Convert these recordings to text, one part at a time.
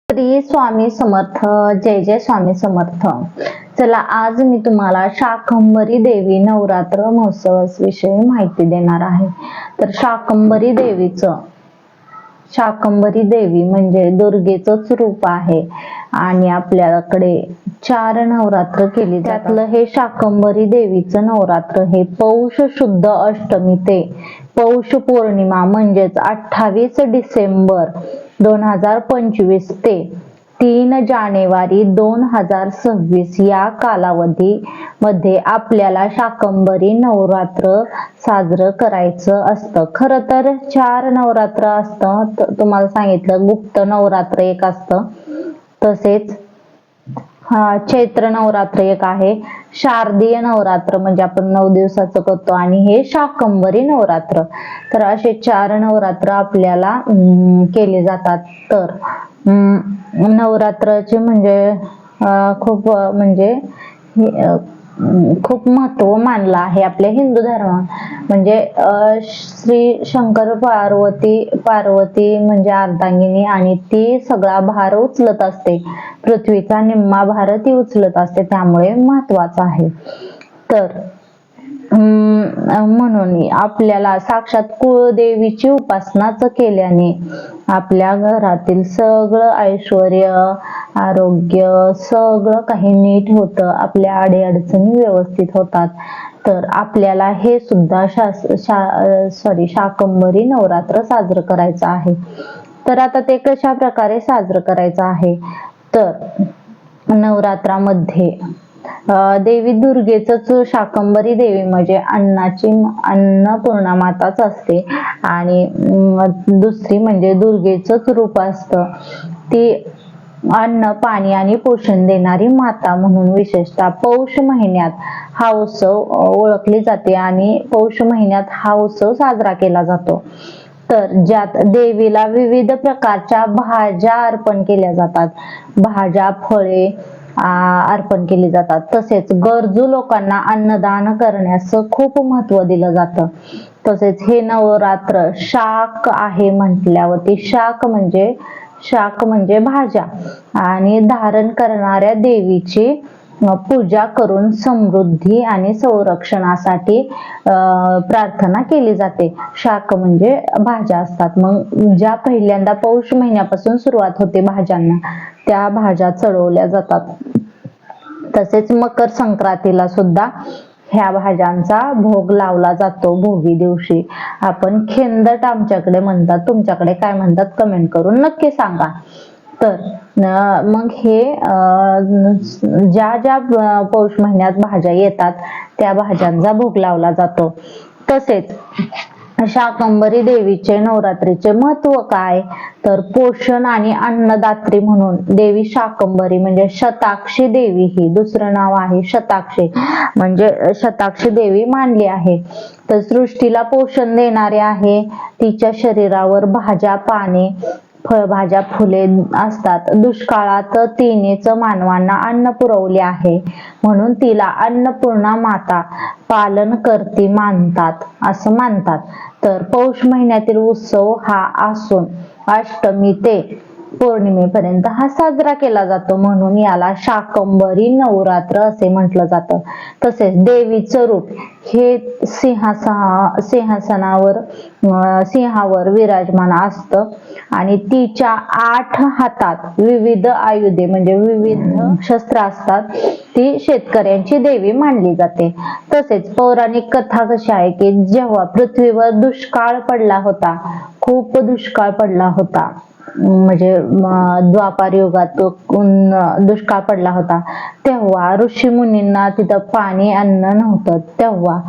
श्री स्वामी समर्थ. जय जय स्वामी समर्थ. चला, आज मी तुम्हाला शाकंभरी देवी नवरात्र महोत्सवाविषयी माहिती देणार आहे. तर शाकंभरी देवी म्हणजे दुर्गेचंच रूप आहे आणि आपल्याकडे 4 नवरात्र केली. त्यातलं हे शाकंभरी देवीचं नवरात्र हे पौष शुद्ध अष्टमी ते पौष पौर्णिमा म्हणजेच 28 डिसेंबर 2025 ते 3 जानेवारी 2026 या कालावधीमध्ये आपल्याला शाकंभरी नवरात्र साजरं करायचं असतं. खरं तर 4 नवरात्र असतं. तुम्हाला सांगितलं, गुप्त नवरात्र एक असतं, तसेच चैत्र नवरात्र एक आहे, शारदीय नवरात्र म्हणजे आपण 9 दिवसाचं करतो, आणि हे शाकंभरी नवरात्र. तर असे 4 नवरात्र आपल्याला केले जातात. तर नवरात्राचे म्हणजे खूप महत्व मानलं आहे आपल्या हिंदू धर्मात. म्हणजे श्री शंकर पार्वती म्हणजे अर्धांगिनी, आणि ती सगळा भार उचलत असते, पृथ्वीचा निम्मा भार ती उचलत असते, त्यामुळे महत्वाचं आहे. तर म्हणून आपल्याला साक्षात कुळदेवीची उपासनाच केल्याने आपल्या घरातील सगळं ऐश्वर्य, आरोग्य सगळं काही नीट होतं, आपल्या अडीअडचणी व्यवस्थित होतात. तर आपल्याला हे सुद्धा शाकंभरी नवरात्र साजरं करायचं आहे. तर आता ते कशा प्रकारे साजरं करायचं आहे, तर नवरात्रामध्ये देवी दुर्गेचंच, शाकंभरी देवी म्हणजे अन्नपूर्णा माताच असते, आणि दुसरी म्हणजे दुर्गेचंच रूप असतं. ती अन्न, पाणी आणि पोषण देणारी माता म्हणून विशेषतः पौष महिन्यात हा उत्सव ओळखली जाते, आणि पौष महिन्यात हा उत्सव साजरा केला जातो. तर ज्यात देवीला विविध प्रकारच्या भाज्या अर्पण केल्या जातात, भाज्या, फळे अर्पण केली जातात. तसेच गरजू लोकांना अन्नदान करण्यास खूप महत्व दिलं जातं. तसेच हे नवरात्र शाक आहे म्हटल्यावरती, शाक म्हणजे भाज्या, आणि धारण करणाऱ्या देवीची पूजा करून समृद्धी आणि संरक्षणासाठी प्रार्थना केली जाते. शाक म्हणजे भाज्या असतात. मग ज्या पहिल्यांदा पौष महिन्यापासून सुरुवात होते भाज्यांना, त्या भाज्या चढवल्या जातात. तसेच मकर संक्रांतीला सुद्धा ह्या भाज्यांचा भोग लावला जातो. भोगी दिवशी आपण खेंदट आमच्याकडे म्हणतात, तुमच्याकडे काय म्हणतात कमेंट करून नक्की सांगा. तर मग हे ज्या पौष महिन्यात भाज्या येतात त्या भाज्यांचा भोग लावला जातो. तसेच शाकंभरी देवीचे नवरात्रीचे महत्व काय, तर पोषण आणि अन्नदात्री म्हणून देवी शाकंभरी म्हणजे शताक्षी देवी, ही दुसरं नाव आहे शताक्षी, म्हणजे शताक्षी देवी मानली आहे. तर सृष्टीला पोषण देणारे आहे. तिच्या शरीरावर भाज्या, पाने, फळभाज्या, फुले असतात. दुष्काळात तिनेच मानवांना अन्न पुरवले आहे, म्हणून तिला अन्नपूर्णा माता पालन करती मानतात, असं मानतात. तर पौष महिन्यातील उत्सव हा असून अष्टमी ते पौर्णिमेपर्यंत हा साजरा केला जातो, म्हणून याला शाकंभरी नवरात्र असे म्हटलं जातं. तसेच देवीचं रूप हे सिंहावर विराजमान असतं, आणि तिच्या 8 हातात विविध आयुधे म्हणजे विविध शस्त्र असतात. ती शेतकऱ्यांची देवी मानली जाते. तसेच पौराणिक कथा कशी आहे की जेव्हा पृथ्वीवर दुष्काळ पडला होता, खूप दुष्काळ पडला होता, म्हणजे द्वापार युगात दुष्काळ पडला होता, तेव्हा ऋषीमुनींना तिथं पाणी, अन्न नव्हतं. तेव्हा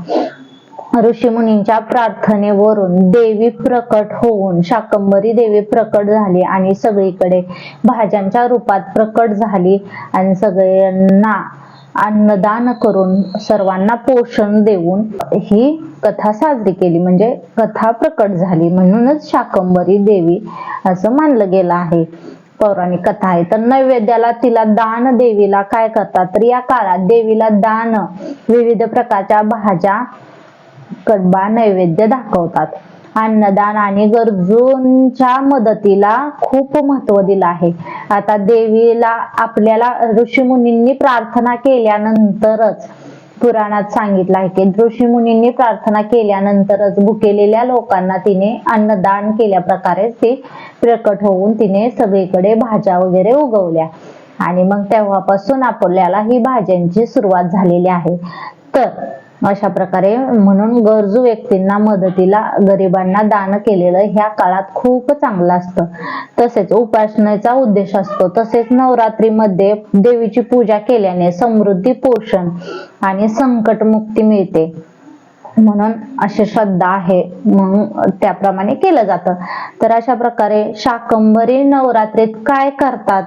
ऋषीमुनींच्या प्रार्थनेवरून देवी प्रकट होऊन, शाकंभरी देवी प्रकट झाली आणि सगळीकडे भाज्यांच्या रूपात प्रकट झाली, आणि सगळ्यांना अन्नदान करून सर्वांना पोषण देऊन ही कथा साजरी केली, म्हणजे कथा प्रकट झाली, म्हणूनच शाकंभरी देवी असं मानलं गेलं आहे. पौराणिक कथा आहे. तर नैवेद्याला तिला दान, देवीला काय करतात, तर या काळात देवीला दान, विविध प्रकारच्या भाज्या, कडबा नैवेद्य दाखवतात. अन्नदान आणि गरजूंच्या मदतीला खूप महत्व दिलं आहे. आता देवीला आपल्याला ऋषीमुनींनी प्रार्थना केल्यानंतरच पुराणात सांगितलं आहे की ऋषीमुनींनी प्रार्थना केल्यानंतरच भुकेलेल्या लोकांना तिने अन्नदान केल्या प्रकारे ते प्रकट होऊन तिने सगळीकडे भाज्या वगैरे उगवल्या आणि मग तेव्हापासून आपल्याला ही भाज्यांची सुरुवात झालेली आहे. तर अशा प्रकारे म्हणून गरजू व्यक्तींना मदतीला गरिबांना दान केलेलं ह्या काळात खूप चांगलं असतं. तसेच उपासनेचा उद्देश असतो. तसेच नवरात्रीमध्ये देवीची पूजा केल्याने समृद्धी, पोषण आणि संकटमुक्ती मिळते म्हणून अशी श्रद्धा आहे, मग त्याप्रमाणे केलं जातं. तर अशा प्रकारे शाकंभरी नवरात्रीत काय करतात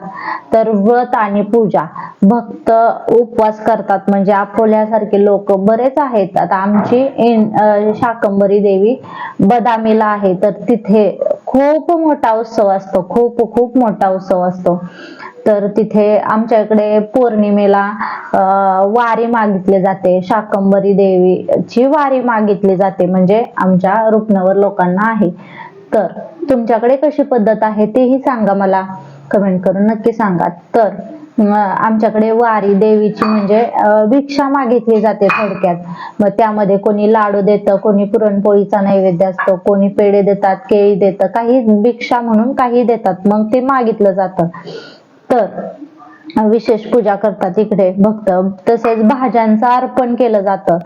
तर व्रत आणि पूजा. भक्त उपवास करतात, म्हणजे आपल्यासारखे लोक बरेच आहेत. आता आमची शाकंभरी देवी बदामीला आहे, तर तिथे खूप मोठा उत्सव असतो, खूप मोठा उत्सव असतो. तर तिथे आमच्या इकडे पौर्णिमेला वारी मागितली जाते. शाकंभरी देवीची वारी मागितली जाते, म्हणजे आमच्या रुपनवर लोकांना आहे. तर तुमच्याकडे कशी पद्धत आहे तेही सांगा, मला कमेंट करून नक्की सांगा. तर आमच्याकडे वारी देवीची म्हणजे भिक्षा मागितली जाते थोडक्यात. मग त्यामध्ये कोणी लाडू देतं, कोणी पुरणपोळीचा नैवेद्य असतो, कोणी पेढे देतात, केळी देतं, काही भिक्षा म्हणून काही देतात, मग ते मागितलं जातं. तर विशेष पूजा करतात इकडे भक्त. तसेच भाज्यांचं अर्पण केलं जातं.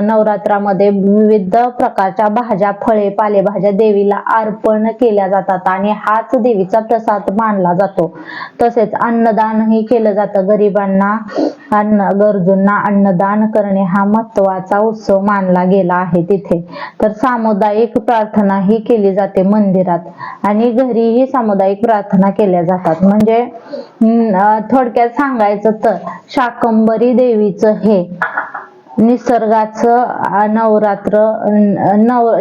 नवरात्रामध्ये विविध प्रकारच्या भाज्या, फळे, पालेभाज्या देवीला अर्पण केल्या जातात आणि हाच देवीचा प्रसाद मानला जातो. तसेच अन्नदानही केलं जातं. गरिबांना गरजूंना अन्नदान करणे हा महत्वाचा उत्सव मानला गेला आहे तिथे. तर सामुदायिक प्रार्थना ही केली जाते मंदिरात आणि घरीही सामुदायिक प्रार्थना केल्या जातात. म्हणजे थोडक्यात सांगायचं तर शाकंभरी देवीचं हे निसर्गाचं नवरात्र,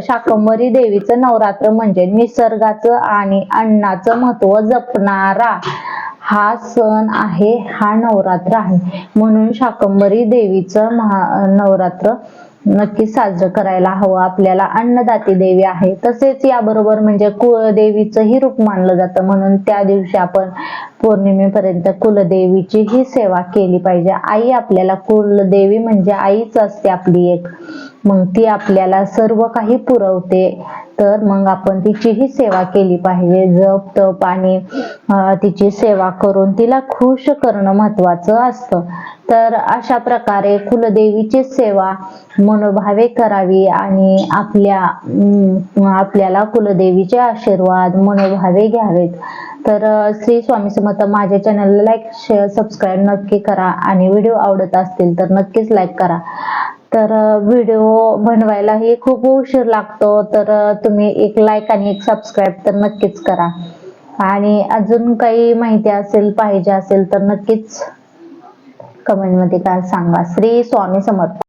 शाकंभरी देवीचं नवरात्र म्हणजे निसर्गाचं आणि अन्नाचं महत्व जपणारा हा सण आहे, हा नवरात्र आहे. म्हणून शाकंभरी देवीचं नवरात्र नक्की साजरं करायला हवं आपल्याला. अन्नदाती देवी आहे. तसेच याबरोबर म्हणजे कुलदेवीचं ही रूप मानलं जातं, म्हणून त्या दिवशी आपण पौर्णिमेपर्यंत कुलदेवीची ही सेवा केली पाहिजे. आई आपल्याला, कुलदेवी म्हणजे आईच असते आपली एक, मग ती आपल्याला सर्व काही पुरवते. तर मग आपण तिचीही सेवा केली पाहिजे. जप तप आणि तिची सेवा करून तिला खुश करणं महत्वाचं असतं. तर अशा प्रकारे कुलदेवीची सेवा मनोभावे करावी आणि आपल्याला कुलदेवीचे आशीर्वाद मनोभावे घ्यावेत. तर श्री स्वामी समर्थ. माझ्या चॅनलला लाईक, शेअर, सबस्क्राईब नक्की करा आणि व्हिडिओ आवडत असतील तर नक्कीच लाईक करा. तर व्हिडिओ बनवायलाही खूप उशीर लागतो, तर तुम्ही एक लाईक आणि एक सबस्क्राईब तर नक्कीच करा. आणि अजून काही माहिती असेल, पाहिजे असेल तर नक्कीच कमेंट मध्ये काय सांगा. श्री स्वामी समर्थ.